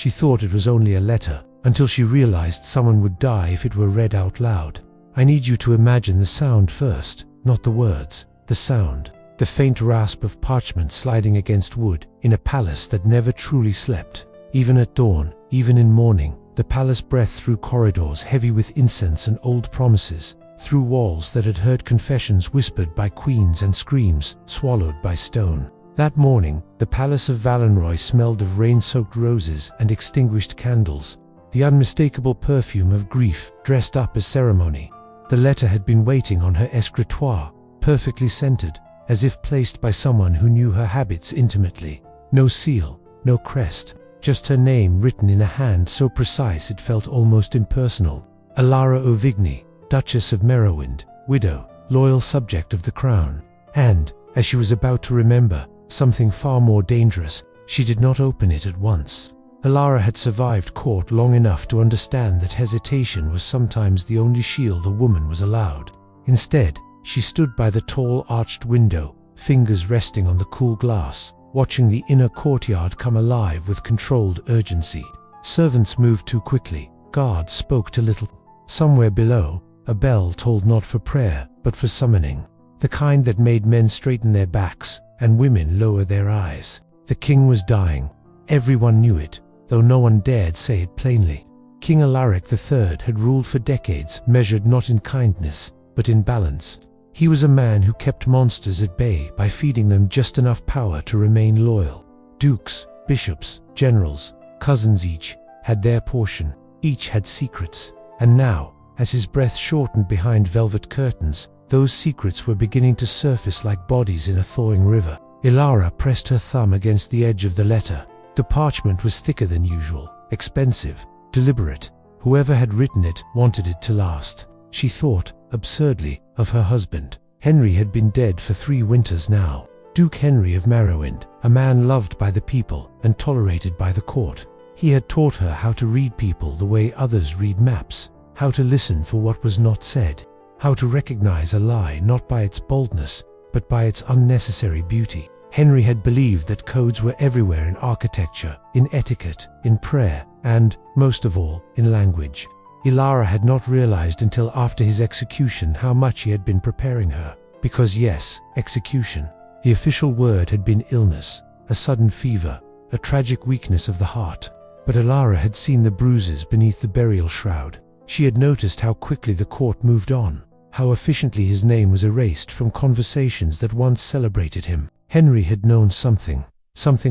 She thought it was only a letter, until she realized someone would die if it were read out loud. I need you to imagine the sound first, not the words. The sound. The faint rasp of parchment sliding against wood, in a palace that never truly slept. Even at dawn, even in morning, the palace breathed through corridors heavy with incense and old promises, through walls that had heard confessions whispered by queens and screams swallowed by stone. That morning, the palace of Valenroy smelled of rain-soaked roses and extinguished candles, the unmistakable perfume of grief dressed up as ceremony. The letter had been waiting on her escritoire, perfectly scented, as if placed by someone who knew her habits intimately. No seal, no crest, just her name written in a hand so precise it felt almost impersonal. Alara Ovigny, Duchess of Merowend, widow, loyal subject of the crown. And, as she was about to remember, something far more dangerous, she did not open it at once. Alara had survived court long enough to understand that hesitation was sometimes the only shield a woman was allowed. Instead, she stood by the tall arched window, fingers resting on the cool glass, watching the inner courtyard come alive with controlled urgency. Servants moved too quickly, guards spoke too little. Somewhere below, a bell tolled not for prayer, but for summoning, the kind that made men straighten their backs and women lower their eyes. The king was dying. Everyone knew it, though no one dared say it plainly. King Alaric III had ruled for decades, measured not in kindness, but in balance. He was a man who kept monsters at bay by feeding them just enough power to remain loyal. Dukes, bishops, generals, cousins each had their portion, each had secrets. And now, as his breath shortened behind velvet curtains, those secrets were beginning to surface like bodies in a thawing river. Alara pressed her thumb against the edge of the letter. The parchment was thicker than usual, expensive, deliberate. Whoever had written it wanted it to last. She thought, absurdly, of her husband. Henry had been dead for 3 winters now. Duke Henry of Merowend, a man loved by the people and tolerated by the court. He had taught her how to read people the way others read maps, how to listen for what was not said, how to recognize a lie not by its boldness, but by its unnecessary beauty. Henry had believed that codes were everywhere in architecture, in etiquette, in prayer, and, most of all, in language. Alara had not realized until after his execution how much he had been preparing her. Because yes, execution. The official word had been illness, a sudden fever, a tragic weakness of the heart. But Alara had seen the bruises beneath the burial shroud. She had noticed how quickly the court moved on, how efficiently his name was erased from conversations that once celebrated him. Henry had known something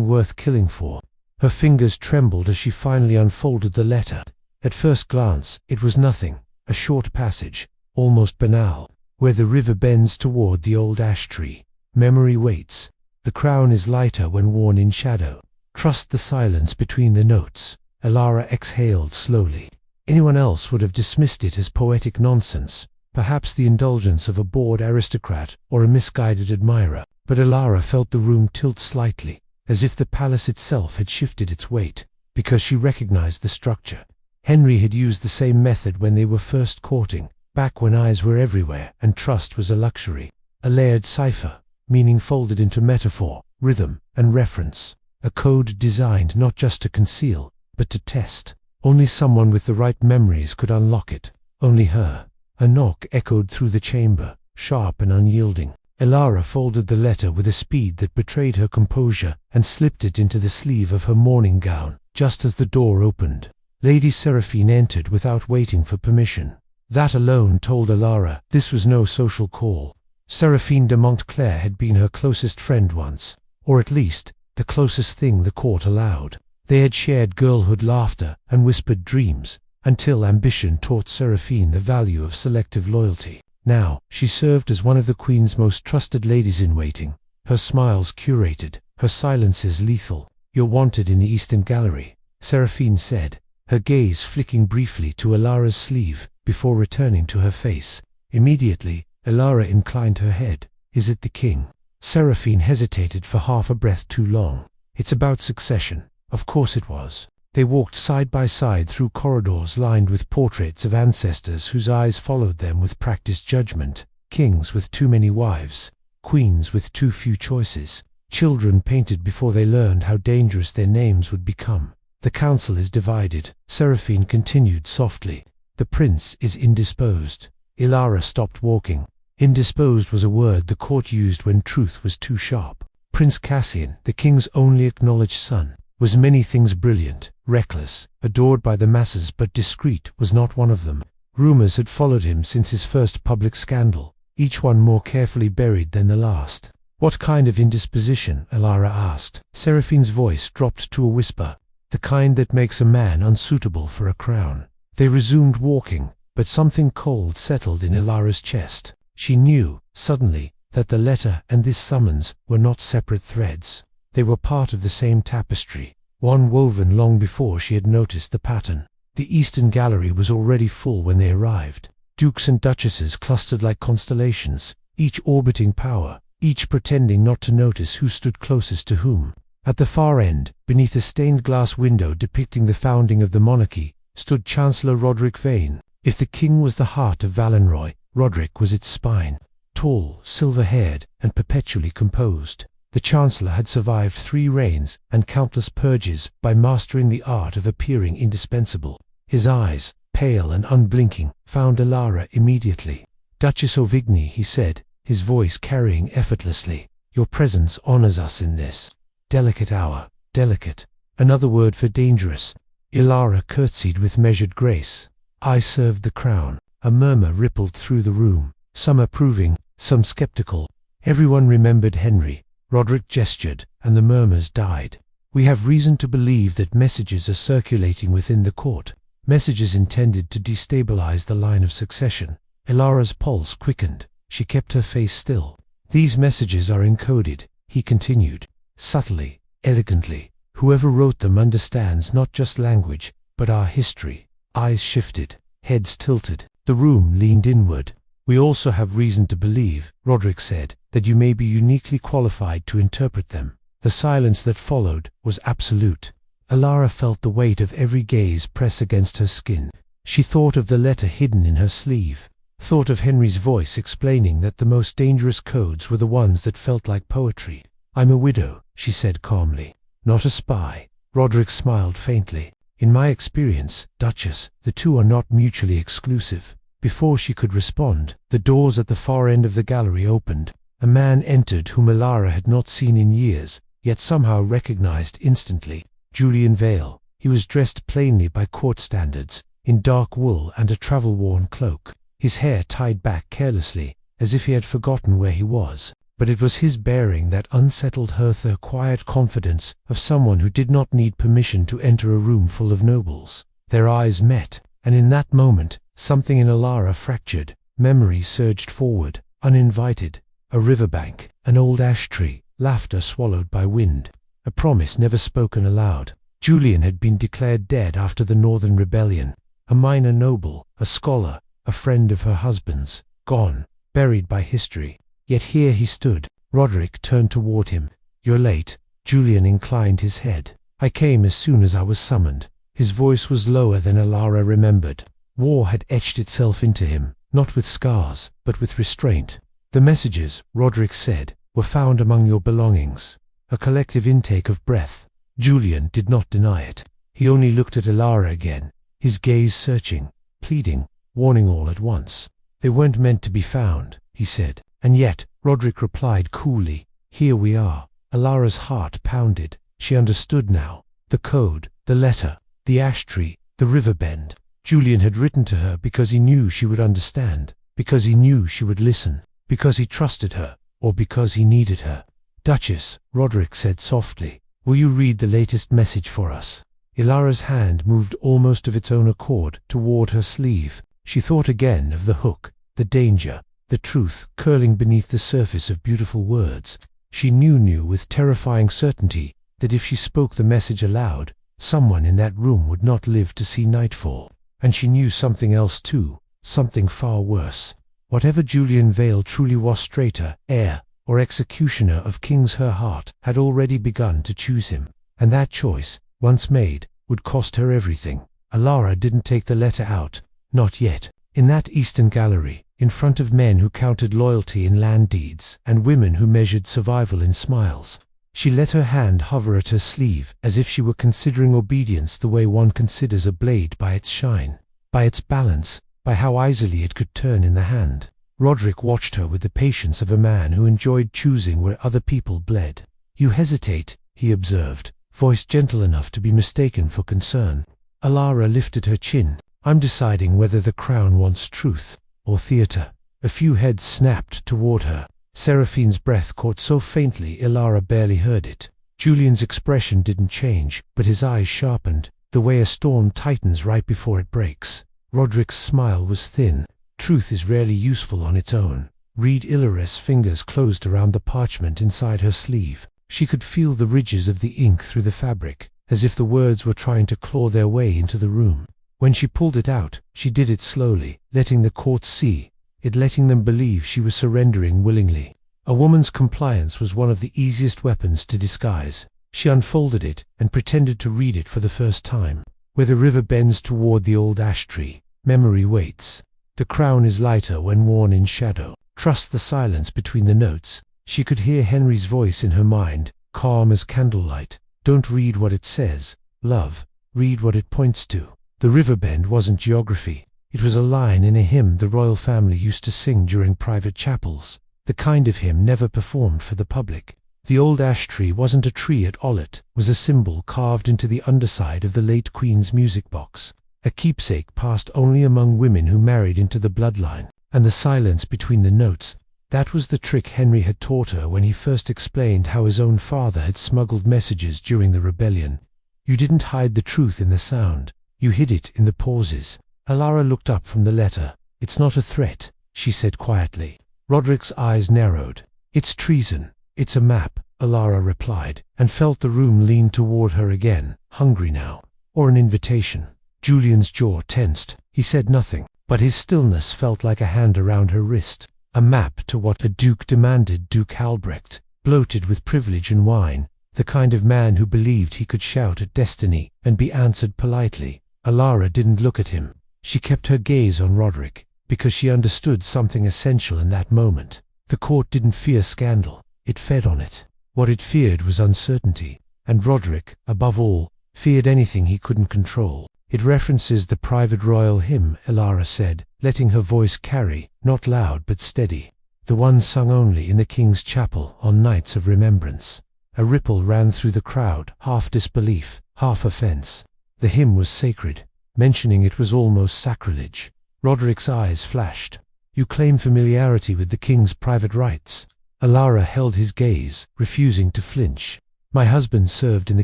worth killing for. Her fingers trembled as she finally unfolded the letter. At first glance, it was nothing, a short passage, almost banal. Where the river bends toward the old ash tree, memory waits. The crown is lighter when worn in shadow. Trust the silence between the notes. Alara exhaled slowly. Anyone else would have dismissed it as poetic nonsense, perhaps the indulgence of a bored aristocrat or a misguided admirer. But Alara felt the room tilt slightly, as if the palace itself had shifted its weight, because she recognized the structure. Henry had used the same method when they were first courting, back when eyes were everywhere and trust was a luxury. A layered cipher, meaning folded into metaphor, rhythm, and reference. A code designed not just to conceal, but to test. Only someone with the right memories could unlock it. Only her. A knock echoed through the chamber, sharp and unyielding. Alara folded the letter with a speed that betrayed her composure and slipped it into the sleeve of her morning gown, just as the door opened. Lady Seraphine entered without waiting for permission. That alone told Alara this was no social call. Seraphine de Montclair had been her closest friend once, or at least, the closest thing the court allowed. They had shared girlhood laughter and whispered dreams, until ambition taught Seraphine the value of selective loyalty. Now, she served as one of the Queen's most trusted ladies-in-waiting, her smiles curated, her silences lethal. "You're wanted in the Eastern Gallery," Seraphine said, her gaze flicking briefly to Alara's sleeve before returning to her face. Immediately, Alara inclined her head. "Is it the king?" Seraphine hesitated for half a breath too long. "It's about succession." Of course it was. They walked side by side through corridors lined with portraits of ancestors whose eyes followed them with practiced judgment. Kings with too many wives, queens with too few choices, children painted before they learned how dangerous their names would become. The council is divided, Seraphine continued softly. The prince is indisposed. Ilara stopped walking. Indisposed was a word the court used when truth was too sharp. Prince Cassian, the king's only acknowledged son, was many things brilliant, reckless, adored by the masses, but discreet was not one of them. Rumors had followed him since his first public scandal, each one more carefully buried than the last. What kind of indisposition? Ilara asked. Seraphine's voice dropped to a whisper. The kind that makes a man unsuitable for a crown. They resumed walking, but something cold settled in Ilara's chest. She knew, suddenly, that the letter and this summons were not separate threads. They were part of the same tapestry, one woven long before she had noticed the pattern. The eastern gallery was already full when they arrived. Dukes and duchesses clustered like constellations, each orbiting power, each pretending not to notice who stood closest to whom. At the far end, beneath a stained glass window depicting the founding of the monarchy, stood Chancellor Roderick Vane. If the king was the heart of Valenroy, Roderick was its spine. Tall, silver-haired, and perpetually composed, the Chancellor had survived 3 reigns and countless purges by mastering the art of appearing indispensable. His eyes, pale and unblinking, found Ilara immediately. "Duchess Ovigny," he said, his voice carrying effortlessly. "Your presence honors us in this delicate hour." Delicate, another word for dangerous. Ilara curtsied with measured grace. "I served the crown." A murmur rippled through the room, some approving, some skeptical. Everyone remembered Henry. Roderick gestured, and the murmurs died. "We have reason to believe that messages are circulating within the court, messages intended to destabilize the line of succession." Ilara's pulse quickened. She kept her face still. "These messages are encoded," he continued, subtly, elegantly. "Whoever wrote them understands not just language, but our history." Eyes shifted, heads tilted. The room leaned inward. "We also have reason to believe," Roderick said, "that you may be uniquely qualified to interpret them." The silence that followed was absolute. Ilara felt the weight of every gaze press against her skin. She thought of the letter hidden in her sleeve, thought of Henry's voice explaining that the most dangerous codes were the ones that felt like poetry. "I'm a widow," she said calmly. "Not a spy." Roderick smiled faintly. "In my experience, Duchess, the two are not mutually exclusive." Before she could respond, the doors at the far end of the gallery opened. A man entered whom Ilara had not seen in years, yet somehow recognized instantly. Julian Vale. He was dressed plainly by court standards, in dark wool and a travel-worn cloak, his hair tied back carelessly, as if he had forgotten where he was. But it was his bearing that unsettled her, the quiet confidence of someone who did not need permission to enter a room full of nobles. Their eyes met, and in that moment, something in Ilara fractured. Memory surged forward, uninvited. A riverbank, an old ash tree, laughter swallowed by wind. A promise never spoken aloud. Julian had been declared dead after the Northern Rebellion. A minor noble, a scholar, a friend of her husband's. Gone, buried by history. Yet here he stood. Roderick turned toward him. "You're late." Julian inclined his head. "I came as soon as I was summoned." His voice was lower than Ilara remembered. War had etched itself into him, not with scars, but with restraint. "The messages," Roderick said, "were found among your belongings." A collective intake of breath. Julian did not deny it. He only looked at Ilara again, his gaze searching, pleading, warning all at once. "They weren't meant to be found," he said. "And yet," Roderick replied coolly, "here we are." Ilara's heart pounded. She understood now. The code, the letter, the ash tree, the river bend. Julian had written to her because he knew she would understand, because he knew she would listen, because he trusted her, or because he needed her. "Duchess," Roderick said softly, "will you read the latest message for us?" Ilara's hand moved almost of its own accord toward her sleeve. She thought again of the hook, the danger, the truth curling beneath the surface of beautiful words. She knew with terrifying certainty that if she spoke the message aloud, someone in that room would not live to see nightfall. And she knew something else too, something far worse. Whatever Julian Vale truly was, traitor, heir, or executioner of kings, her heart had already begun to choose him. And that choice, once made, would cost her everything. Ilara didn't take the letter out, not yet. In that eastern gallery, in front of men who counted loyalty in land deeds, and women who measured survival in smiles, She let her hand hover at her sleeve, as if she were considering obedience the way one considers a blade by its shine, by its balance, by how easily it could turn in the hand. Roderick watched her with the patience of a man who enjoyed choosing where other people bled. "You hesitate," he observed, voice gentle enough to be mistaken for concern. Alara lifted her chin. "I'm deciding whether the crown wants truth or theater." A few heads snapped toward her. Seraphine's breath caught so faintly Alara barely heard it. Julian's expression didn't change, but his eyes sharpened, the way a storm tightens right before it breaks. Roderick's smile was thin. Truth is rarely useful on its own. Reed Ilares' fingers closed around the parchment inside her sleeve. She could feel the ridges of the ink through the fabric, as if the words were trying to claw their way into the room. When she pulled it out, she did it slowly, letting the court see it, letting them believe she was surrendering willingly. A woman's compliance was one of the easiest weapons to disguise. She unfolded it and pretended to read it for the first time. "Where the river bends toward the old ash tree, memory waits. The crown is lighter when worn in shadow. Trust the silence between the notes." She could hear Henry's voice in her mind, calm as candlelight. "Don't read what it says, love. Read what it points to." The river bend wasn't geography. It was a line in a hymn the royal family used to sing during private chapels, the kind of hymn never performed for the public. The old ash tree wasn't a tree at all, it was a symbol carved into the underside of the late Queen's music box, a keepsake passed only among women who married into the bloodline. And the silence between the notes, that was the trick Henry had taught her when he first explained how his own father had smuggled messages during the rebellion. You didn't hide the truth in the sound, you hid it in the pauses. Alara looked up from the letter. "It's not a threat," she said quietly. Roderick's eyes narrowed. "It's treason. It's a map," Alara replied, and felt the room lean toward her again, hungry now. Or an invitation. Julian's jaw tensed. He said nothing, but his stillness felt like a hand around her wrist. A map to what a duke demanded. Duke Halbrecht, bloated with privilege and wine, the kind of man who believed he could shout at destiny and be answered politely. Alara didn't look at him. She kept her gaze on Roderick, because she understood something essential in that moment. The court didn't fear scandal, it fed on it. What it feared was uncertainty, and Roderick, above all, feared anything he couldn't control. "It references the private royal hymn," Alara said, letting her voice carry, not loud but steady. "The one sung only in the king's chapel on nights of remembrance." A ripple ran through the crowd, half disbelief, half offense. The hymn was sacred. Mentioning it was almost sacrilege. Roderick's eyes flashed. "You claim familiarity with the king's private rites." Alara held his gaze, refusing to flinch. "My husband served in the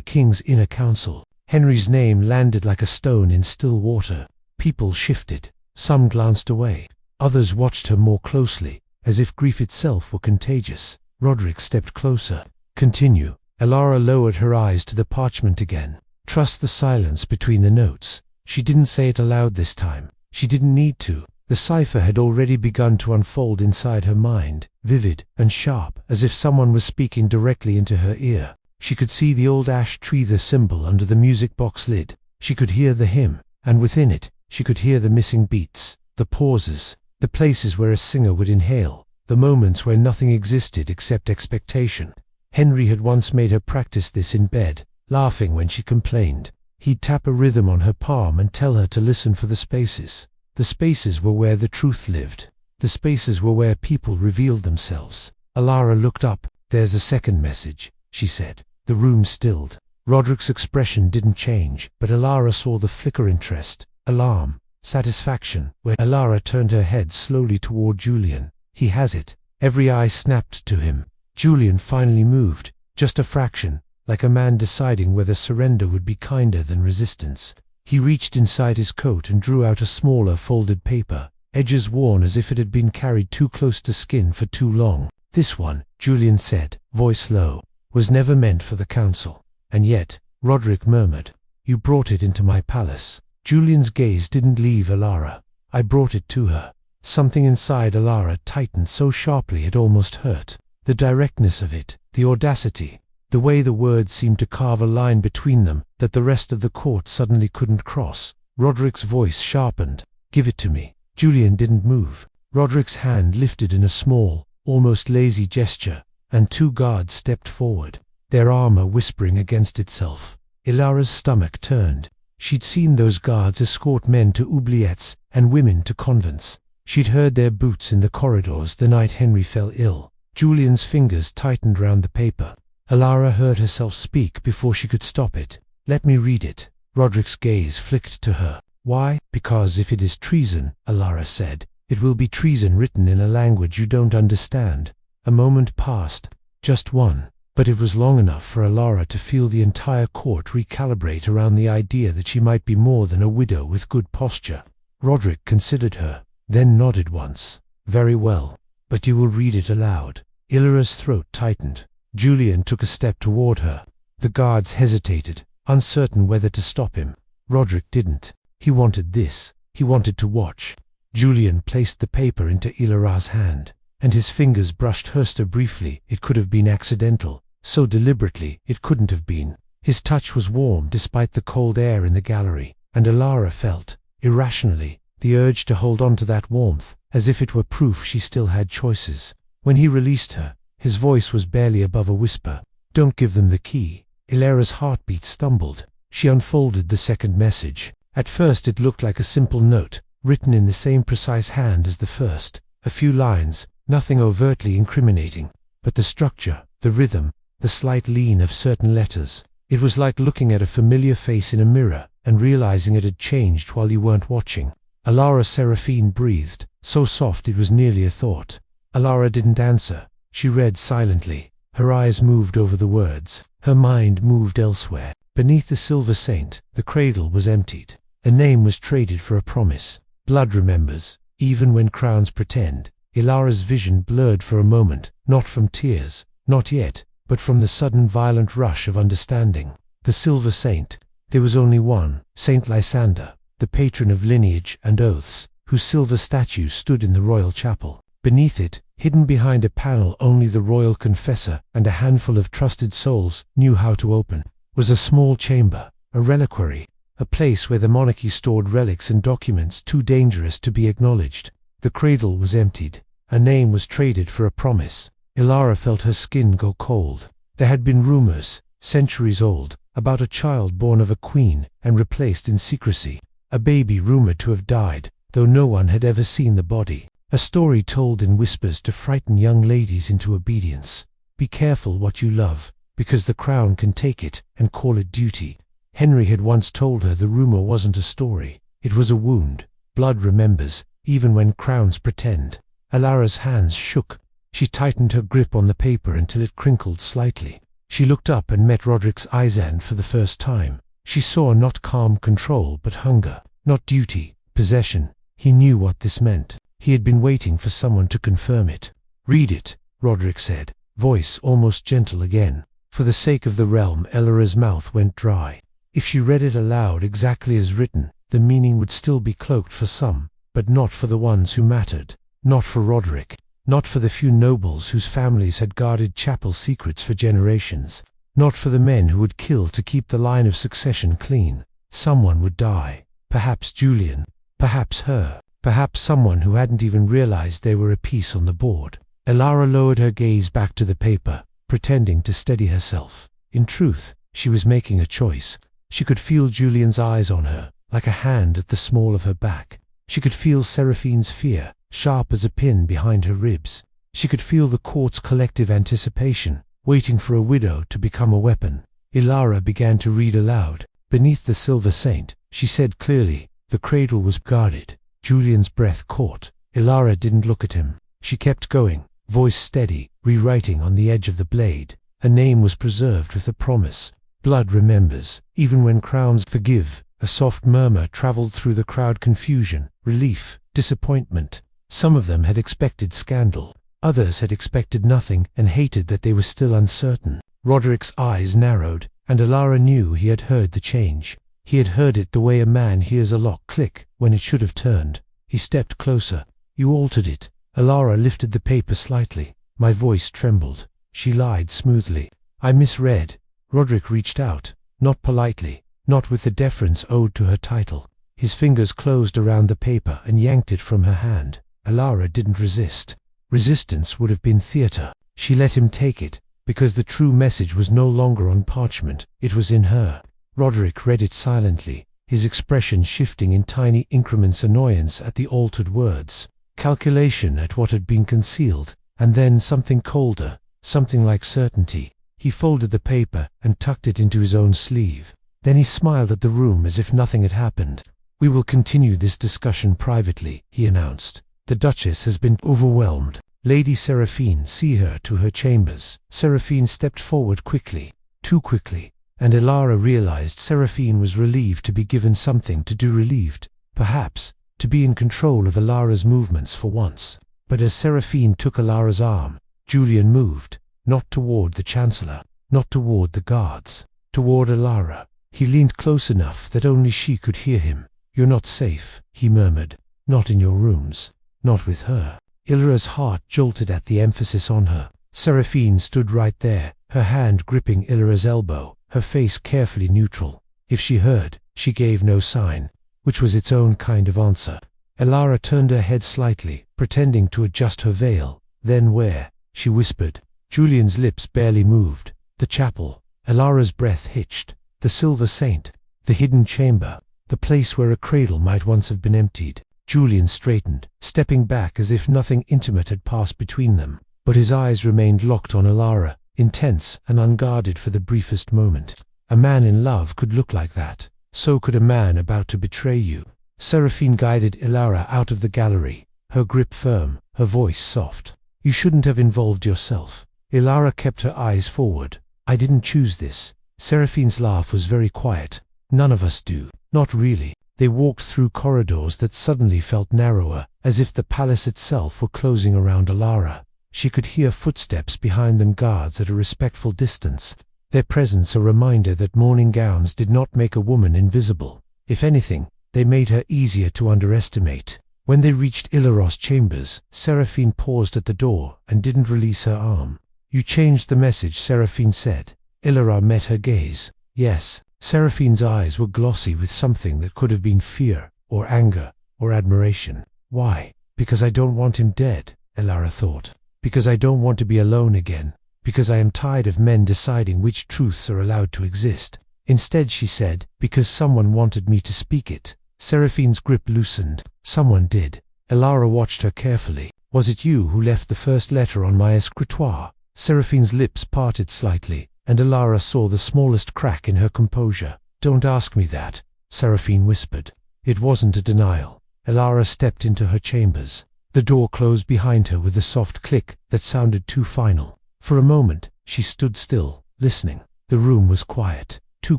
king's inner council." Henry's name landed like a stone in still water. People shifted. Some glanced away. Others watched her more closely, as if grief itself were contagious. Roderick stepped closer. "Continue." Alara lowered her eyes to the parchment again. "Trust the silence between the notes." She didn't say it aloud this time. She didn't need to. The cipher had already begun to unfold inside her mind, vivid and sharp, as if someone was speaking directly into her ear. She could see the old ash tree, the symbol under the music box lid. She could hear the hymn, and within it, she could hear the missing beats, the pauses, the places where a singer would inhale, the moments where nothing existed except expectation. Henry had once made her practice this in bed, laughing when she complained. He'd tap a rhythm on her palm and tell her to listen for the spaces. The spaces were where the truth lived. The spaces were where people revealed themselves. Alara looked up. "There's a second message," she said. The room stilled. Roderick's expression didn't change, but Alara saw the flicker interest, alarm, satisfaction, where Alara turned her head slowly toward Julian. "He has it." Every eye snapped to him. Julian finally moved, just a fraction, like a man deciding whether surrender would be kinder than resistance. He reached inside his coat and drew out a smaller folded paper, edges worn as if it had been carried too close to skin for too long. "This one," Julian said, voice low, "was never meant for the council." "And yet," Roderick murmured, "you brought it into my palace." Julian's gaze didn't leave Alara. "I brought it to her." Something inside Alara tightened so sharply it almost hurt. The directness of it, the audacity, the way the words seemed to carve a line between them that the rest of the court suddenly couldn't cross. Roderick's voice sharpened. "Give it to me." Julian didn't move. Roderick's hand lifted in a small, almost lazy gesture, and two guards stepped forward. their armor whispering against itself. Ilara's stomach turned. She'd seen those guards escort men to oubliettes and women to convents. She'd heard their boots in the corridors the night Henry fell ill. Julian's fingers tightened round the paper. Ilara heard herself speak before she could stop it. "Let me read it." Roderick's gaze flicked to her. "Why?" "Because if it is treason," Ilara said, "it will be treason written in a language you don't understand." A moment passed. Just one. But it was long enough for Ilara to feel the entire court recalibrate around the idea that she might be more than a widow with good posture. Roderick considered her, then nodded once. "Very well. But you will read it aloud." Ilara's throat tightened. Julian took a step toward her. The guards hesitated, uncertain whether to stop him. Roderick didn't. He wanted this. He wanted to watch. Julian placed the paper into Ilara's hand, and his fingers brushed Herster briefly. It could have been accidental. So deliberately, it couldn't have been. His touch was warm despite the cold air in the gallery, and Ilara felt, irrationally, the urge to hold on to that warmth, as if it were proof she still had choices. When he released her, his voice was barely above a whisper. "Don't give them the key." Ilara's heartbeat stumbled. She unfolded the second message. At first it looked like a simple note, written in the same precise hand as the first. A few lines, nothing overtly incriminating. But the structure, the rhythm, the slight lean of certain letters. It was like looking at a familiar face in a mirror and realizing it had changed while you weren't watching. Ilara Seraphine breathed, so soft it was nearly a thought. Ilara didn't answer. She read silently. Her eyes moved over the words. Her mind moved elsewhere. Beneath the silver saint, the cradle was emptied. A name was traded for a promise. Blood remembers, even when crowns pretend. Ilara's vision blurred for a moment, not from tears, not yet, but from the sudden violent rush of understanding. The silver saint. There was only one, Saint Lysander, the patron of lineage and oaths, whose silver statue stood in the royal chapel. Beneath it, hidden behind a panel only the royal confessor and a handful of trusted souls knew how to open, was a small chamber, a reliquary, a place where the monarchy stored relics and documents too dangerous to be acknowledged. The cradle was emptied. A name was traded for a promise. Ilara felt her skin go cold. There had been rumors, centuries old, about a child born of a queen and replaced in secrecy. A baby rumored to have died, though no one had ever seen the body. A story told in whispers to frighten young ladies into obedience. Be careful what you love, because the crown can take it and call it duty. Henry had once told her the rumor wasn't a story. It was a wound. Blood remembers, even when crowns pretend. Ilara's hands shook. She tightened her grip on the paper until it crinkled slightly. She looked up and met Roderick's eyes, and for the first time, she saw not calm control but hunger, not duty, possession. He knew what this meant. He had been waiting for someone to confirm it. "Read it," Roderick said, voice almost gentle again. For the sake of the realm, Ilara's mouth went dry. If she read it aloud exactly as written, the meaning would still be cloaked for some, but not for the ones who mattered. Not for Roderick. Not for the few nobles whose families had guarded chapel secrets for generations. Not for the men who would kill to keep the line of succession clean. Someone would die. Perhaps Julian. Perhaps her. Perhaps someone who hadn't even realized they were a piece on the board. Ilara lowered her gaze back to the paper, pretending to steady herself. In truth, she was making a choice. She could feel Julian's eyes on her, like a hand at the small of her back. She could feel Seraphine's fear, sharp as a pin behind her ribs. She could feel the court's collective anticipation, waiting for a widow to become a weapon. Ilara began to read aloud. Beneath the silver saint, she said clearly, the cradle was guarded. Julian's breath caught. Ilara didn't look at him. She kept going, voice steady, rewriting on the edge of the blade. Her name was preserved with a promise. Blood remembers, even when crowns forgive. A soft murmur traveled through the crowd. Confusion, relief, disappointment. Some of them had expected scandal. Others had expected nothing and hated that they were still uncertain. Roderick's eyes narrowed, and Ilara knew he had heard the change. He had heard it the way a man hears a lock click when it should have turned. He stepped closer. "You altered it." Ilara lifted the paper slightly. My voice trembled. She lied smoothly. "I misread." Roderick reached out, not politely, not with the deference owed to her title. His fingers closed around the paper and yanked it from her hand. Ilara didn't resist. Resistance would have been theater. She let him take it, because the true message was no longer on parchment, it was in her. Roderick read it silently, his expression shifting in tiny increments, annoyance at the altered words, calculation at what had been concealed, and then something colder, something like certainty. He folded the paper and tucked it into his own sleeve. Then he smiled at the room as if nothing had happened. "We will continue this discussion privately," he announced. "The Duchess has been overwhelmed. Lady Seraphine, see her to her chambers." Seraphine stepped forward quickly, too quickly, and Elara realized Seraphine was relieved to be given something to do, relieved, perhaps, to be in control of Elara's movements for once. But as Seraphine took Elara's arm, Julian moved, not toward the Chancellor, not toward the guards, toward Elara. He leaned close enough that only she could hear him. "You're not safe," he murmured. "Not in your rooms. Not with her." Elara's heart jolted at the emphasis on her. Seraphine stood right there, her hand gripping Elara's elbow, her face carefully neutral. If she heard, she gave no sign, which was its own kind of answer. Elara turned her head slightly, pretending to adjust her veil. "Then where?" she whispered. Julian's lips barely moved. "The chapel." Elara's breath hitched. "The Silver Saint. The hidden chamber. The place where a cradle might once have been emptied." Julian straightened, stepping back as if nothing intimate had passed between them. But his eyes remained locked on Elara, intense and unguarded for the briefest moment. A man in love could look like that. So could a man about to betray you. Seraphine guided Elara out of the gallery, her grip firm, her voice soft. "You shouldn't have involved yourself." Elara kept her eyes forward. "I didn't choose this." Seraphine's laugh was very quiet. "None of us do." "Not really." They walked through corridors that suddenly felt narrower, as if the palace itself were closing around Elara. She could hear footsteps behind them, guards at a respectful distance, their presence a reminder that mourning gowns did not make a woman invisible. If anything, they made her easier to underestimate. When they reached Ilaros' chambers, Seraphine paused at the door and didn't release her arm. "You changed the message," Seraphine said. Elara met her gaze. "Yes." Seraphine's eyes were glossy with something that could have been fear, or anger, or admiration. "Why?" "Because I don't want him dead," Elara thought. "Because I don't want to be alone again. Because I am tired of men deciding which truths are allowed to exist." Instead she said, "Because someone wanted me to speak it." Seraphine's grip loosened. "Someone did." Elara watched her carefully. "Was it you who left the first letter on my escritoire?" Seraphine's lips parted slightly, and Elara saw the smallest crack in her composure. "Don't ask me that," Seraphine whispered. It wasn't a denial. Elara stepped into her chambers. The door closed behind her with a soft click that sounded too final. For a moment, she stood still, listening. The room was quiet, too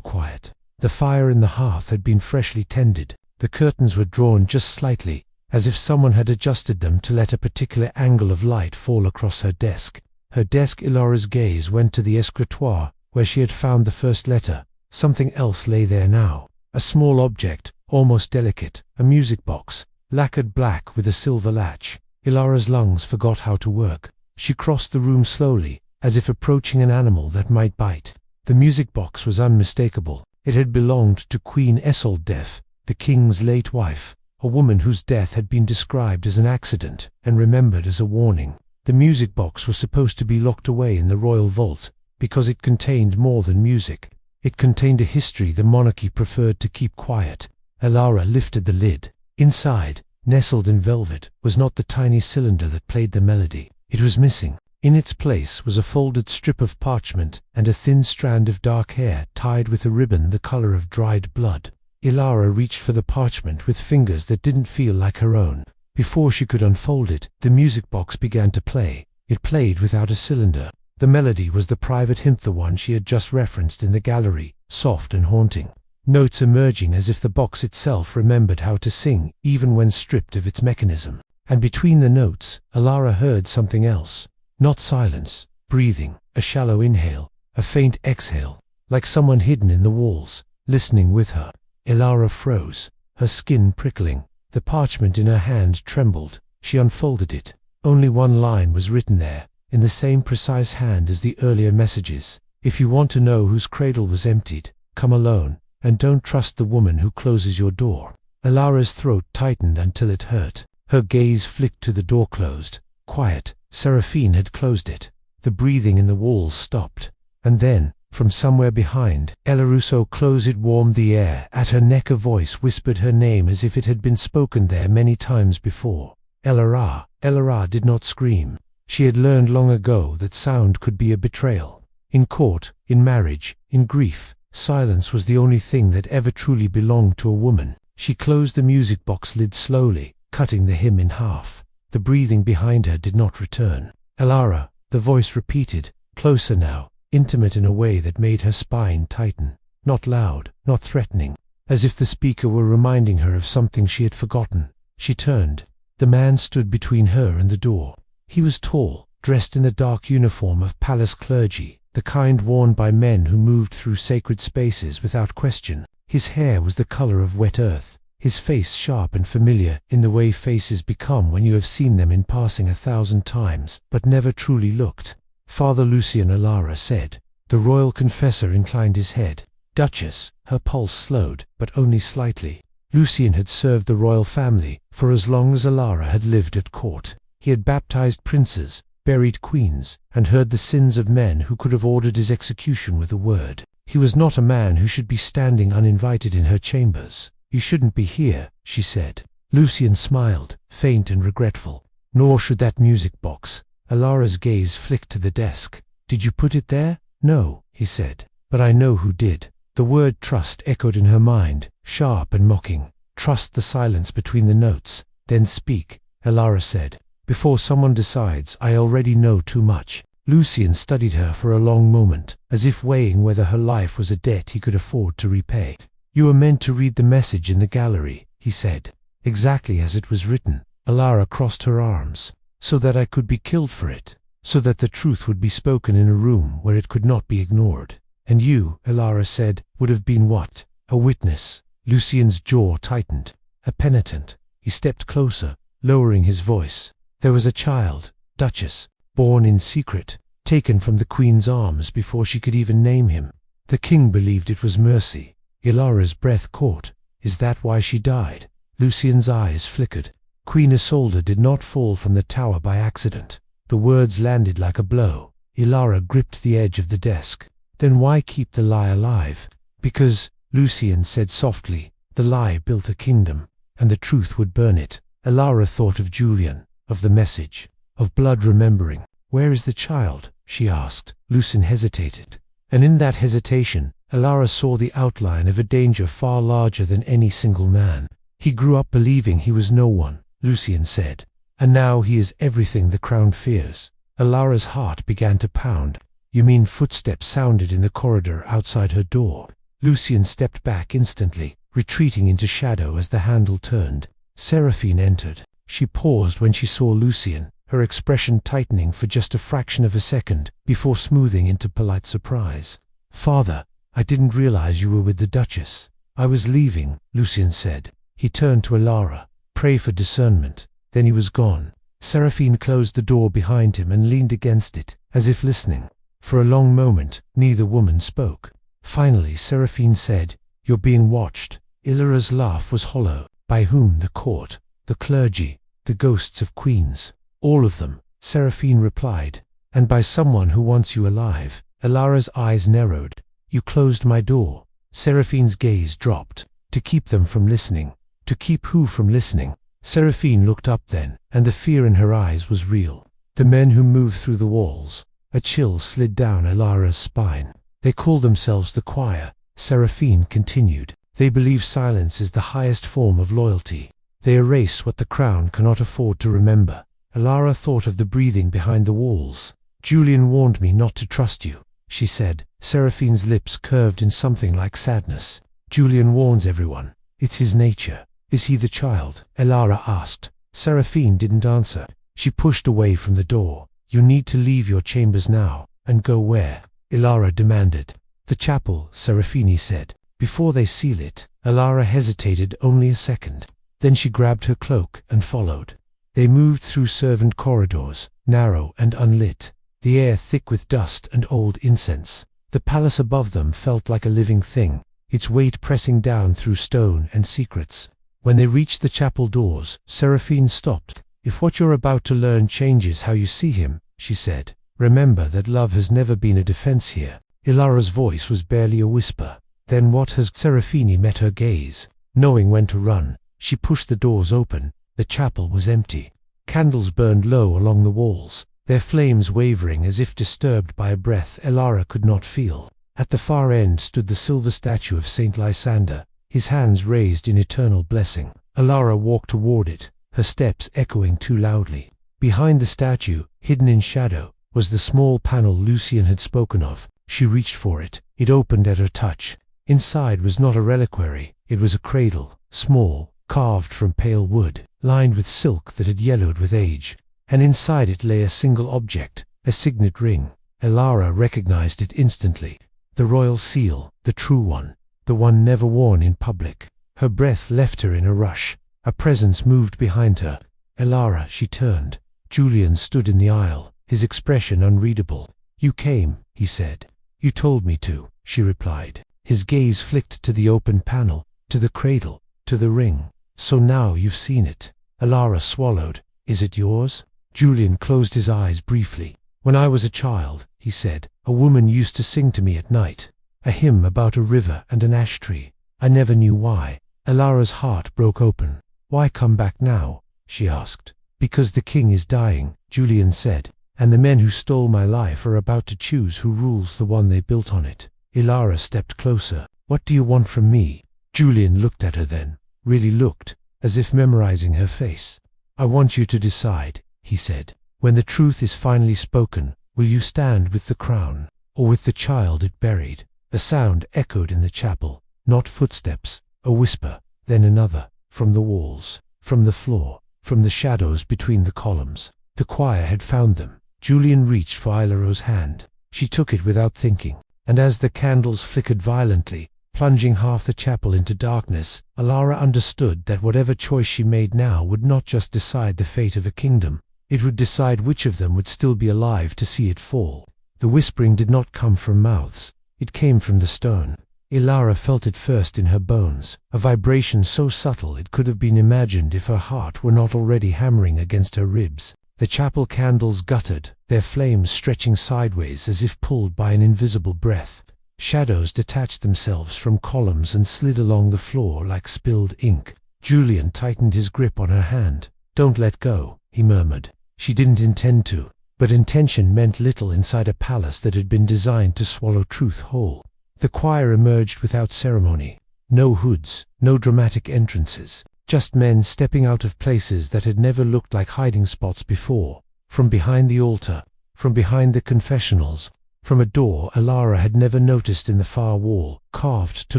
quiet. The fire in the hearth had been freshly tended. The curtains were drawn just slightly, as if someone had adjusted them to let a particular angle of light fall across her desk. Elara's gaze went to the escritoire, where she had found the first letter. Something else lay there now. A small object, almost delicate, a music box, lacquered black with a silver latch. Elara's lungs forgot how to work. She crossed the room slowly, as if approaching an animal that might bite. The music box was unmistakable. It had belonged to Queen Esoldef, the king's late wife, a woman whose death had been described as an accident and remembered as a warning. The music box was supposed to be locked away in the royal vault, because it contained more than music. It contained a history the monarchy preferred to keep quiet. Elara lifted the lid. Inside, nestled in velvet, was not the tiny cylinder that played the melody. It was missing. In its place was a folded strip of parchment and a thin strand of dark hair tied with a ribbon the color of dried blood. Elara reached for the parchment with fingers that didn't feel like her own. Before she could unfold it, the music box began to play. It played without a cylinder. The melody was the private hymn, the one she had just referenced in the gallery, soft and haunting. Notes emerging as if the box itself remembered how to sing, even when stripped of its mechanism. And between the notes, Elara heard something else. Not silence, breathing, a shallow inhale, a faint exhale, like someone hidden in the walls, listening with her. Elara froze, her skin prickling. The parchment in her hand trembled. She unfolded it. Only one line was written there, in the same precise hand as the earlier messages. "If you want to know whose cradle was emptied, come alone, and don't trust the woman who closes your door." Elara's throat tightened until it hurt. Her gaze flicked to the door closed. Quiet. Seraphine had closed it. The breathing in the walls stopped. And then, from somewhere behind, Ella Russo close it warmed the air. At her neck a voice whispered her name as if it had been spoken there many times before. Ella. Ella did not scream. She had learned long ago that sound could be a betrayal. In court, in marriage, in grief, silence was the only thing that ever truly belonged to a woman. She closed the music box lid slowly, cutting the hymn in half. The breathing behind her did not return. Elara, the voice repeated, closer now, intimate in a way that made her spine tighten. Not loud, not threatening, as if the speaker were reminding her of something she had forgotten. She turned. The man stood between her and the door. He was tall, dressed in the dark uniform of palace clergy, the kind worn by men who moved through sacred spaces without question. His hair was the color of wet earth, his face sharp and familiar in the way faces become when you have seen them in passing 1,000 times, but never truly looked. Father Lucien, Elara said. The royal confessor inclined his head. Duchess, her pulse slowed, but only slightly. Lucien had served the royal family for as long as Elara had lived at court. He had baptized princes, buried queens, and heard the sins of men who could have ordered his execution with a word. He was not a man who should be standing uninvited in her chambers. You shouldn't be here, she said. Lucien smiled, faint and regretful. Nor should that music box. Elara's gaze flicked to the desk. Did you put it there? No, he said. But I know who did. The word trust echoed in her mind, sharp and mocking. Trust the silence between the notes, then speak, Elara said. Before someone decides, I already know too much. Lucien studied her for a long moment, as if weighing whether her life was a debt he could afford to repay. You were meant to read the message in the gallery, he said. Exactly as it was written. Elara crossed her arms. So that I could be killed for it. So that the truth would be spoken in a room where it could not be ignored. And you, Elara said, would have been what? A witness. Lucien's jaw tightened. A penitent. He stepped closer, lowering his voice. There was a child, Duchess, born in secret, taken from the Queen's arms before she could even name him. The king believed it was mercy. Elara's breath caught. Is that why she died? Lucien's eyes flickered. Queen Isolde did not fall from the tower by accident. The words landed like a blow. Elara gripped the edge of the desk. Then why keep the lie alive? Because, Lucien said softly, the lie built a kingdom, and the truth would burn it. Elara thought of Julian, of the message, of blood remembering. Where is the child? She asked. Lucien hesitated. And in that hesitation, Elara saw the outline of a danger far larger than any single man. He grew up believing he was no one, Lucien said. And now he is everything the crown fears. Elara's heart began to pound. You mean footsteps sounded in the corridor outside her door? Lucien stepped back instantly, retreating into shadow as the handle turned. Seraphine entered. She paused when she saw Lucien, her expression tightening for just a fraction of a second, before smoothing into polite surprise. Father, I didn't realize you were with the Duchess. I was leaving, Lucien said. He turned to Elara. Pray for discernment. Then he was gone. Seraphine closed the door behind him and leaned against it, as if listening. For a long moment, neither woman spoke. Finally, Seraphine said, You're being watched. Elara's laugh was hollow. By whom? The court, the clergy, the ghosts of queens. All of them, Seraphine replied. And by someone who wants you alive. Elara's eyes narrowed. You closed my door. Seraphine's gaze dropped. To keep them from listening. To keep who from listening? Seraphine looked up then, and the fear in her eyes was real. The men who moved through the walls. A chill slid down Elara's spine. They call themselves the choir, Seraphine continued. They believe silence is the highest form of loyalty. They erase what the crown cannot afford to remember. Elara thought of the breathing behind the walls. Julian warned me not to trust you, she said. Seraphine's lips curved in something like sadness. Julian warns everyone. It's his nature. Is he the child? Elara asked. Seraphine didn't answer. She pushed away from the door. You need to leave your chambers now. And go where? Elara demanded. The chapel, Seraphine said. Before they seal it. Elara hesitated only a second. Then she grabbed her cloak and followed. They moved through servant corridors, narrow and unlit, the air thick with dust and old incense. The palace above them felt like a living thing, its weight pressing down through stone and secrets. When they reached the chapel doors, Seraphine stopped. If what you're about to learn changes how you see him, she said, Remember that love has never been a defense here. Ilara's voice was barely a whisper. Then what has Serafini met her gaze? Knowing when to run, she pushed the doors open. The chapel was empty. Candles burned low along the walls, their flames wavering as if disturbed by a breath Ilara could not feel. At the far end stood the silver statue of Saint Lysander, his hands raised in eternal blessing. Ilara walked toward it, her steps echoing too loudly. Behind the statue, hidden in shadow, was the small panel Lucian had spoken of. She reached for it. It opened at her touch. Inside was not a reliquary, it was a cradle, small, carved from pale wood, lined with silk that had yellowed with age. And inside it lay a single object, a signet ring. Ilara recognized it instantly. The royal seal, the true one, the one never worn in public. Her breath left her in a rush. A presence moved behind her. Ilara, she turned. Julian stood in the aisle, his expression unreadable. You came, he said. You told me to, she replied. His gaze flicked to the open panel, to the cradle, to the ring. So now you've seen it. Ilara swallowed. Is it yours? Julian closed his eyes briefly. When I was a child, he said, a woman used to sing to me at night. A hymn about a river and an ash tree. I never knew why. Ilara's heart broke open. Why come back now? She asked. Because the king is dying, Julian said, and the men who stole my life are about to choose who rules the one they built on it. Ilara stepped closer. What do you want from me? Julian looked at her then, really looked, as if memorizing her face. I want you to decide, he said. When the truth is finally spoken, will you stand with the crown, or with the child it buried? A sound echoed in the chapel, not footsteps, a whisper, then another, from the walls, from the floor, from the shadows between the columns. The choir had found them. Julian reached for Ilaro's hand. She took it without thinking, and as the candles flickered violently, plunging half the chapel into darkness, Ilara understood that whatever choice she made now would not just decide the fate of a kingdom, it would decide which of them would still be alive to see it fall. The whispering did not come from mouths, it came from the stone. Ilara felt it first in her bones, a vibration so subtle it could have been imagined if her heart were not already hammering against her ribs. The chapel candles guttered, their flames stretching sideways as if pulled by an invisible breath. Shadows detached themselves from columns and slid along the floor like spilled ink. Julian tightened his grip on her hand. Don't let go, he murmured. She didn't intend to, but intention meant little inside a palace that had been designed to swallow truth whole. The choir emerged without ceremony. No hoods, no dramatic entrances, just men stepping out of places that had never looked like hiding spots before. From behind the altar, from behind the confessionals, from a door Ilara had never noticed in the far wall, carved to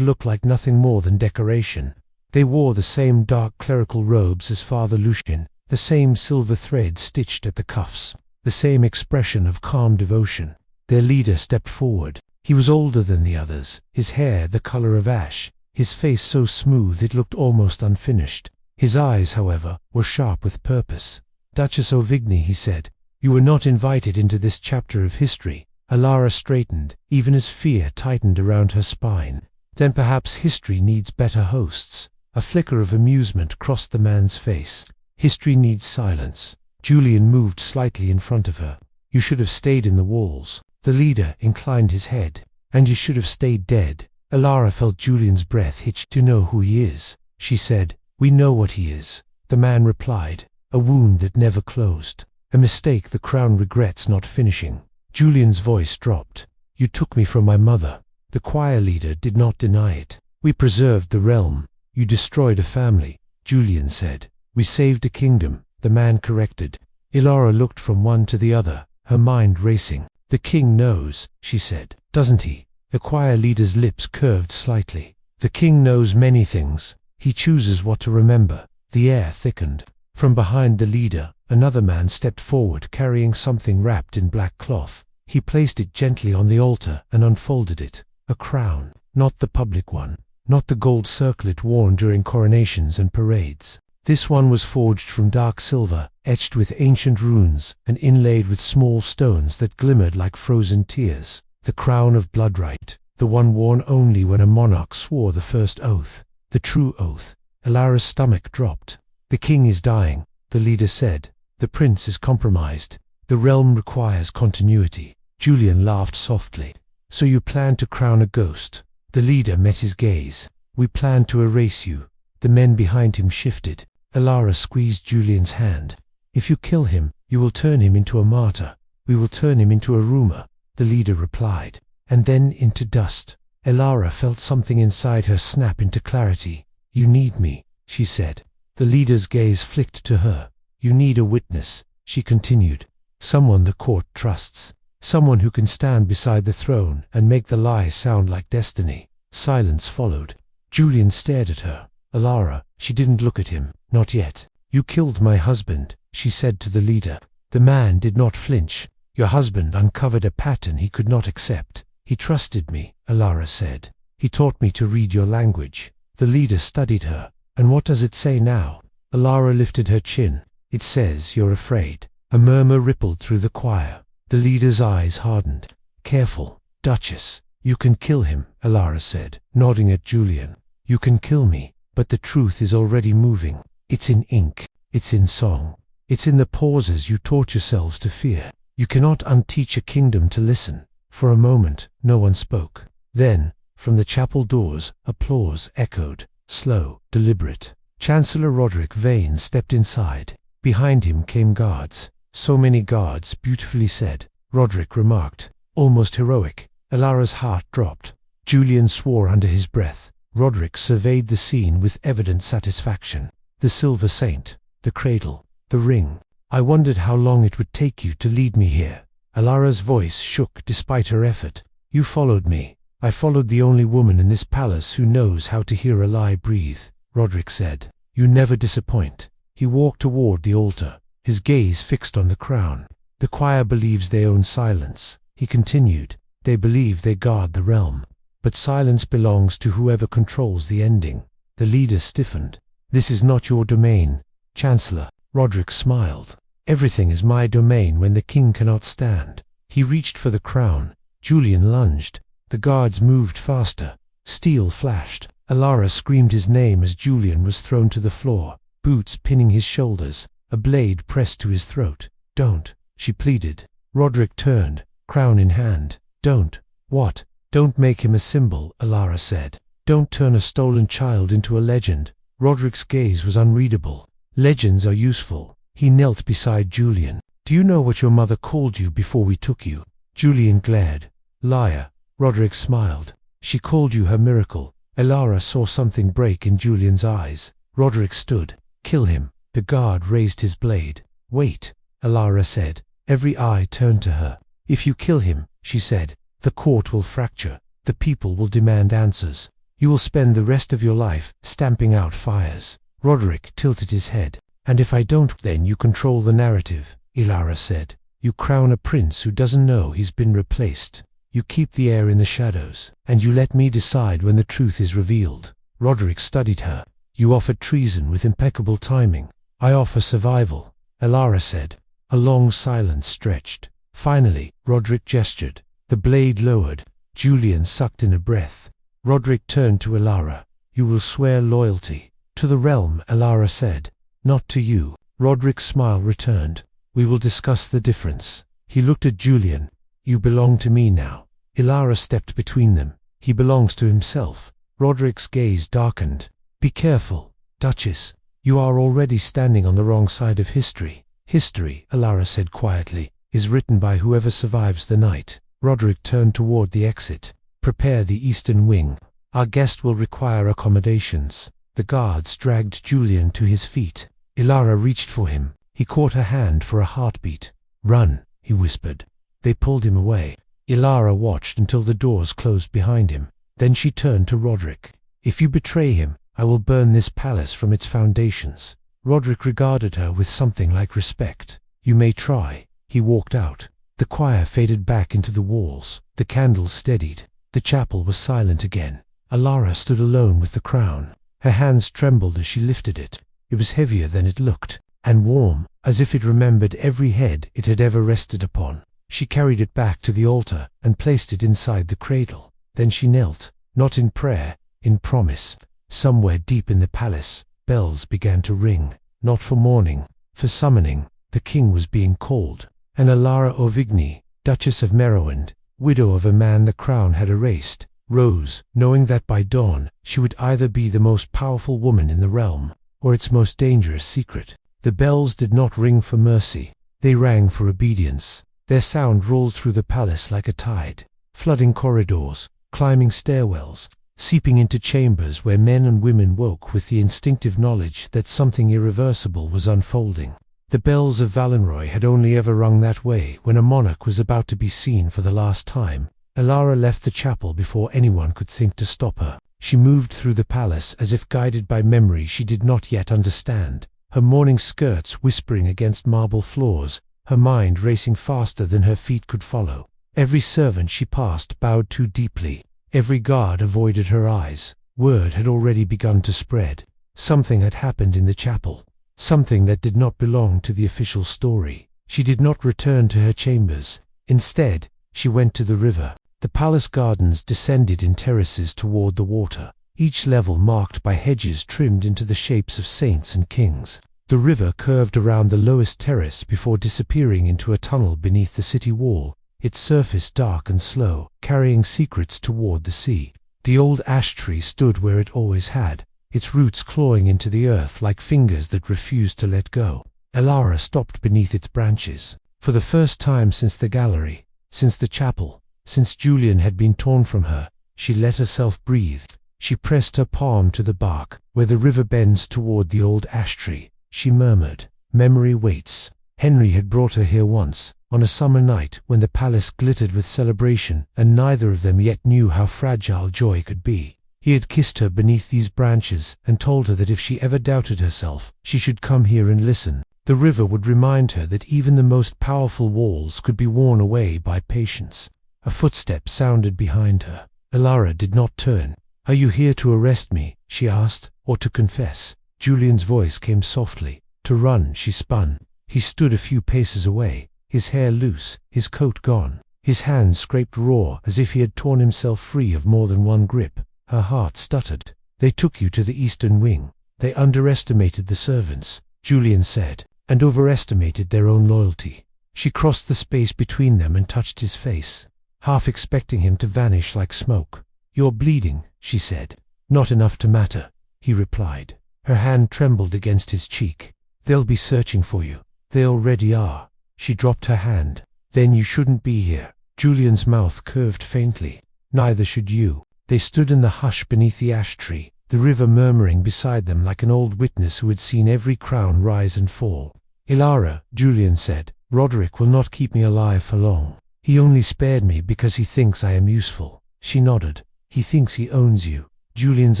look like nothing more than decoration. They wore the same dark clerical robes as Father Lucian, the same silver thread stitched at the cuffs, the same expression of calm devotion. Their leader stepped forward. He was older than the others, his hair the color of ash, his face so smooth it looked almost unfinished. His eyes, however, were sharp with purpose. Duchess Ovigny, he said, you were not invited into this chapter of history. Ilara straightened, even as fear tightened around her spine. Then perhaps history needs better hosts. A flicker of amusement crossed the man's face. History needs silence. Julian moved slightly in front of her. You should have stayed in the walls. The leader inclined his head. And you should have stayed dead. Ilara felt Julian's breath hitch. To know who he is, she said. We know what he is. The man replied. A wound that never closed. A mistake the crown regrets not finishing. Julian's voice dropped. You took me from my mother. The choir leader did not deny it. We preserved the realm. You destroyed a family, Julian said. We saved a kingdom, the man corrected. Ilara looked from one to the other, her mind racing. The king knows, she said, doesn't he? The choir leader's lips curved slightly. The king knows many things. He chooses what to remember. The air thickened. From behind the leader, another man stepped forward carrying something wrapped in black cloth. He placed it gently on the altar and unfolded it. A crown, not the public one, not the gold circlet worn during coronations and parades. This one was forged from dark silver, etched with ancient runes, and inlaid with small stones that glimmered like frozen tears. The crown of bloodright, the one worn only when a monarch swore the first oath, the true oath. Ilara's stomach dropped. The king is dying, the leader said. The prince is compromised. The realm requires continuity. Julian laughed softly. So you plan to crown a ghost? The leader met his gaze. We plan to erase you. The men behind him shifted. Elara squeezed Julian's hand. If you kill him, you will turn him into a martyr. We will turn him into a rumor, the leader replied. And then into dust. Elara felt something inside her snap into clarity. You need me, she said. The leader's gaze flicked to her. You need a witness, she continued. Someone the court trusts. Someone who can stand beside the throne and make the lie sound like destiny. Silence followed. Julian stared at her. Elara, she didn't look at him. Not yet. You killed my husband, she said to the leader. The man did not flinch. Your husband uncovered a pattern he could not accept. He trusted me, Elara said. He taught me to read your language. The leader studied her. And what does it say now? Elara lifted her chin. It says you're afraid. A murmur rippled through the choir. The leader's eyes hardened. Careful, Duchess. You can kill him, Elara said, nodding at Julian. You can kill me, but the truth is already moving. It's in ink. It's in song. It's in the pauses you taught yourselves to fear. You cannot unteach a kingdom to listen. For a moment, no one spoke. Then, from the chapel doors, applause echoed, slow, deliberate. Chancellor Roderick Vane stepped inside. Behind him came guards. So many guards, beautifully said, Roderick remarked. Almost heroic. Elara's heart dropped. Julian swore under his breath. Roderick surveyed the scene with evident satisfaction. The silver saint, the cradle, the ring. I wondered how long it would take you to lead me here. Elara's voice shook despite her effort. You followed me. I followed the only woman in this palace who knows how to hear a lie breathe, Roderick said. You never disappoint. He walked toward the altar, his gaze fixed on the crown. The choir believes they own silence, he continued. They believe they guard the realm. But silence belongs to whoever controls the ending. The leader stiffened. This is not your domain, Chancellor. Roderick smiled. Everything is my domain when the king cannot stand. He reached for the crown. Julian lunged. The guards moved faster. Steel flashed. Elara screamed his name as Julian was thrown to the floor, boots pinning his shoulders, a blade pressed to his throat. Don't, she pleaded. Roderick turned, crown in hand. Don't. What? Don't make him a symbol, Elara said. Don't turn a stolen child into a legend. Roderick's gaze was unreadable. Legends are useful. He knelt beside Julian. Do you know what your mother called you before we took you? Julian glared. Liar. Roderick smiled. She called you her miracle. Elara saw something break in Julian's eyes. Roderick stood. Kill him. The guard raised his blade. Wait, Elara said. Every eye turned to her. If you kill him, she said, the court will fracture. The people will demand answers. You will spend the rest of your life stamping out fires. Roderick tilted his head. And if I don't, then you control the narrative, Elara said. You crown a prince who doesn't know he's been replaced. You keep the air in the shadows, and you let me decide when the truth is revealed. Roderick studied her. You offered treason with impeccable timing. I offer survival, Elara said. A long silence stretched. Finally, Roderick gestured. The blade lowered. Julian sucked in a breath. Roderick turned to Elara. You will swear loyalty. To the realm, Elara said. Not to you. Roderick's smile returned. We will discuss the difference. He looked at Julian. You belong to me now. Elara stepped between them. He belongs to himself. Roderick's gaze darkened. Be careful, Duchess. You are already standing on the wrong side of history. History, Elara said quietly, is written by whoever survives the night. Roderick turned toward the exit. Prepare the eastern wing. Our guest will require accommodations. The guards dragged Julian to his feet. Elara reached for him. He caught her hand for a heartbeat. Run, he whispered. They pulled him away. Elara watched until the doors closed behind him. Then she turned to Roderick. If you betray him, I will burn this palace from its foundations. Roderick regarded her with something like respect. You may try. He walked out. The choir faded back into the walls. The candles steadied. The chapel was silent again. Elara stood alone with the crown. Her hands trembled as she lifted it. It was heavier than it looked, and warm, as if it remembered every head it had ever rested upon. She carried it back to the altar and placed it inside the cradle. Then she knelt, not in prayer, in promise. Somewhere deep in the palace, bells began to ring, not for mourning, for summoning. The king was being called. and Alara Ovigny, Duchess of Merowend, widow of a man the crown had erased, rose, knowing that by dawn she would either be the most powerful woman in the realm, or its most dangerous secret. The bells did not ring for mercy, they rang for obedience. Their sound rolled through the palace like a tide, flooding corridors, climbing stairwells, seeping into chambers where men and women woke with the instinctive knowledge that something irreversible was unfolding. The bells of Valenroy had only ever rung that way when a monarch was about to be seen for the last time. Alara left the chapel before anyone could think to stop her. She moved through the palace as if guided by memory she did not yet understand, her morning skirts whispering against marble floors, her mind racing faster than her feet could follow. Every servant she passed bowed too deeply. Every guard avoided her eyes. Word had already begun to spread. Something had happened in the chapel. Something that did not belong to the official story. She did not return to her chambers. Instead, she went to the river. The palace gardens descended in terraces toward the water, each level marked by hedges trimmed into the shapes of saints and kings. The river curved around the lowest terrace before disappearing into a tunnel beneath the city wall, its surface dark and slow, carrying secrets toward the sea. The old ash tree stood where it always had, its roots clawing into the earth like fingers that refused to let go. Alara stopped beneath its branches. For the first time since the gallery, since the chapel, since Julian had been torn from her, she let herself breathe. She pressed her palm to the bark, where the river bends toward the old ash tree. She murmured, "Memory waits." Henry had brought her here once, on a summer night when the palace glittered with celebration, and neither of them yet knew how fragile joy could be. He had kissed her beneath these branches and told her that if she ever doubted herself, she should come here and listen. The river would remind her that even the most powerful walls could be worn away by patience. A footstep sounded behind her. Alara did not turn. "Are you here to arrest me?" she asked, "or to confess?" Julian's voice came softly. "To run," she spun. He stood a few paces away, his hair loose, his coat gone. His hands scraped raw as if he had torn himself free of more than one grip. Her heart stuttered. "They took you to the eastern wing. They underestimated the servants," Julian said, "and overestimated their own loyalty." She crossed the space between them and touched his face, half expecting him to vanish like smoke. "You're bleeding," she said. "Not enough to matter," he replied. Her hand trembled against his cheek. "They'll be searching for you. They already are." She dropped her hand. "Then you shouldn't be here." Julian's mouth curved faintly. "Neither should you." They stood in the hush beneath the ash tree, the river murmuring beside them like an old witness who had seen every crown rise and fall. "Alara," Julian said, "Roderick will not keep me alive for long. He only spared me because he thinks I am useful." She nodded. "He thinks he owns you." Julian's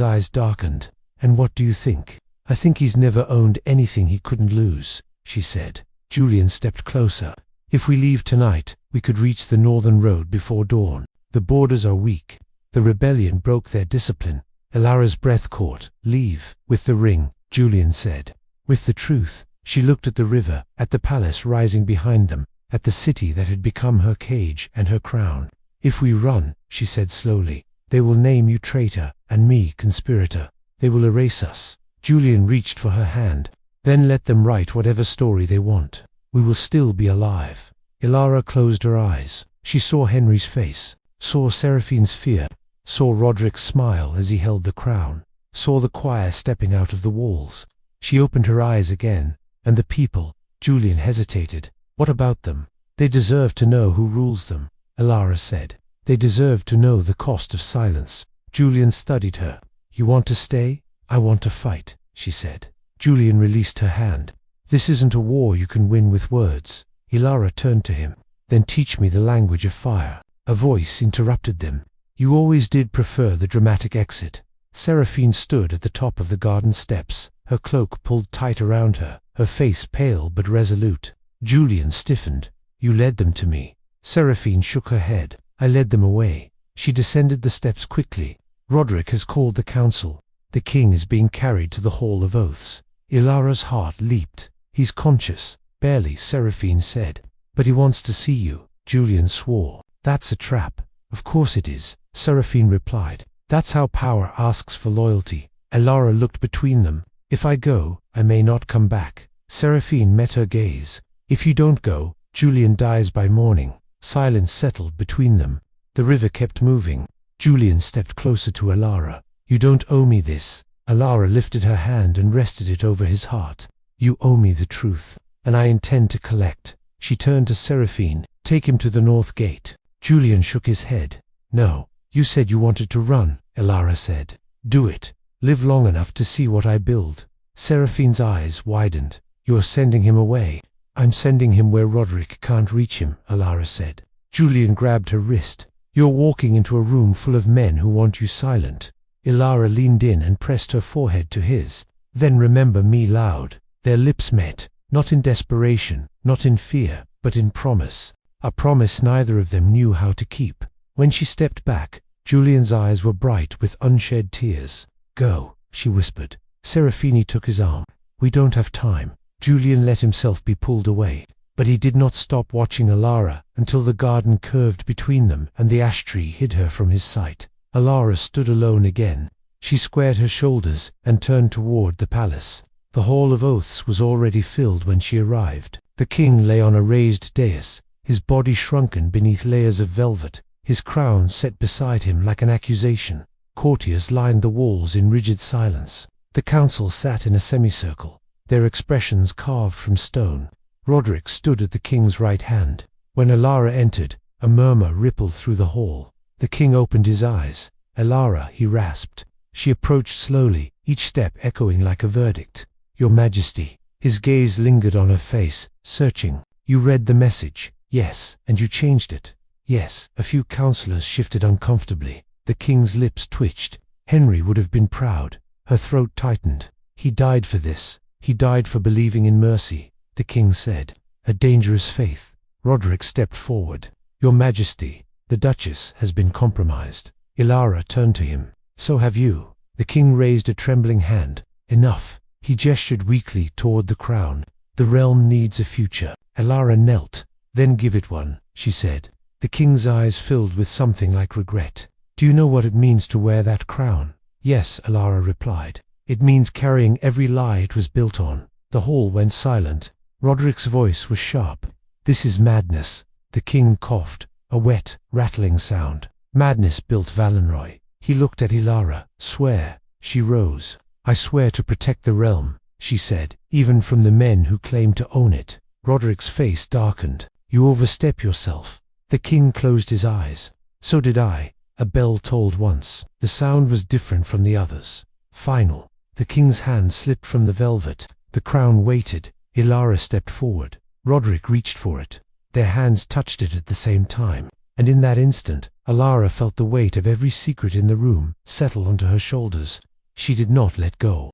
eyes darkened. "And what do you think?" "I think he's never owned anything he couldn't lose," she said. Julian stepped closer. "If we leave tonight, we could reach the northern road before dawn. The borders are weak. The rebellion broke their discipline." Alara's breath caught. "Leave, with the ring," Julian said. With the truth, she looked at the river, at the palace rising behind them, at the city that had become her cage and her crown. "If we run," she said slowly, "they will name you traitor, and me conspirator. They will erase us." Julian reached for her hand. "Then let them write whatever story they want. We will still be alive." Alara closed her eyes. She saw Henry's face, saw Seraphine's fear, saw Roderick's smile as he held the crown, saw the choir stepping out of the walls. She opened her eyes again. "And the people?" Julian hesitated. "What about them?" "They deserve to know who rules them," Alara said. "They deserve to know the cost of silence." Julian studied her. "You want to stay?" "I want to fight," she said. Julian released her hand. "This isn't a war you can win with words." Alara turned to him. "Then teach me the language of fire." A voice interrupted them. "You always did prefer the dramatic exit." Seraphine stood at the top of the garden steps, her cloak pulled tight around her, her face pale but resolute. Julian stiffened. "You led them to me." Seraphine shook her head. "I led them away." She descended the steps quickly. "Roderick has called the council. The king is being carried to the Hall of Oaths." Ilara's heart leaped. "He's conscious." "Barely," Seraphine said. "But he wants to see you." Julian swore. "That's a trap." "Of course it is," Seraphine replied. "That's how power asks for loyalty." Alara looked between them. "If I go, I may not come back." Seraphine met her gaze. "If you don't go," Julian dies by morning. Silence settled between them. The river kept moving. Julian stepped closer to Alara. You don't owe me this. Alara lifted her hand and rested it over his heart. You owe me the truth, and I intend to collect. She turned to Seraphine. Take him to the north gate. Julian shook his head. No, you said you wanted to run, Alara said. Do it. Live long enough to see what I build. Seraphine's eyes widened. You're sending him away. I'm sending him where Roderick can't reach him, Alara said. Julian grabbed her wrist. You're walking into a room full of men who want you silent. Alara leaned in and pressed her forehead to his. Then remember me loud. Their lips met, not in desperation, not in fear, but in promise. A promise neither of them knew how to keep. When she stepped back, Julian's eyes were bright with unshed tears. Go, she whispered. Seraphine took his arm. We don't have time. Julian let himself be pulled away. But he did not stop watching Alara until the garden curved between them and the ash tree hid her from his sight. Alara stood alone again. She squared her shoulders and turned toward the palace. The Hall of Oaths was already filled when she arrived. The king lay on a raised dais, his body shrunken beneath layers of velvet, his crown set beside him like an accusation. Courtiers lined the walls in rigid silence. The council sat in a semicircle, their expressions carved from stone. Roderick stood at the king's right hand. When Alara entered, a murmur rippled through the hall. The king opened his eyes. Alara, he rasped. She approached slowly, each step echoing like a verdict. Your Majesty. His gaze lingered on her face, searching. You read the message. Yes, and you changed it. Yes. A few counselors shifted uncomfortably. The king's lips twitched. Henry would have been proud. Her throat tightened. He died for this. He died for believing in mercy, the king said. A dangerous faith. Roderick stepped forward. Your Majesty, the Duchess has been compromised. Alara turned to him. So have you. The king raised a trembling hand. Enough. He gestured weakly toward the crown. The realm needs a future. Alara knelt. Then give it one, she said. The king's eyes filled with something like regret. Do you know what it means to wear that crown? Yes, Alara replied. It means carrying every lie it was built on. The hall went silent. Roderick's voice was sharp. This is madness. The king coughed, a wet, rattling sound. Madness built Valenroy. He looked at Alara. Swear. She rose. I swear to protect the realm, she said, even from the men who claim to own it. Roderick's face darkened. You overstep yourself. The king closed his eyes. So did I. A bell tolled once. The sound was different from the others. Final. The king's hand slipped from the velvet. The crown waited. Alara stepped forward. Roderick reached for it. Their hands touched it at the same time. And in that instant, Alara felt the weight of every secret in the room settle onto her shoulders. She did not let go.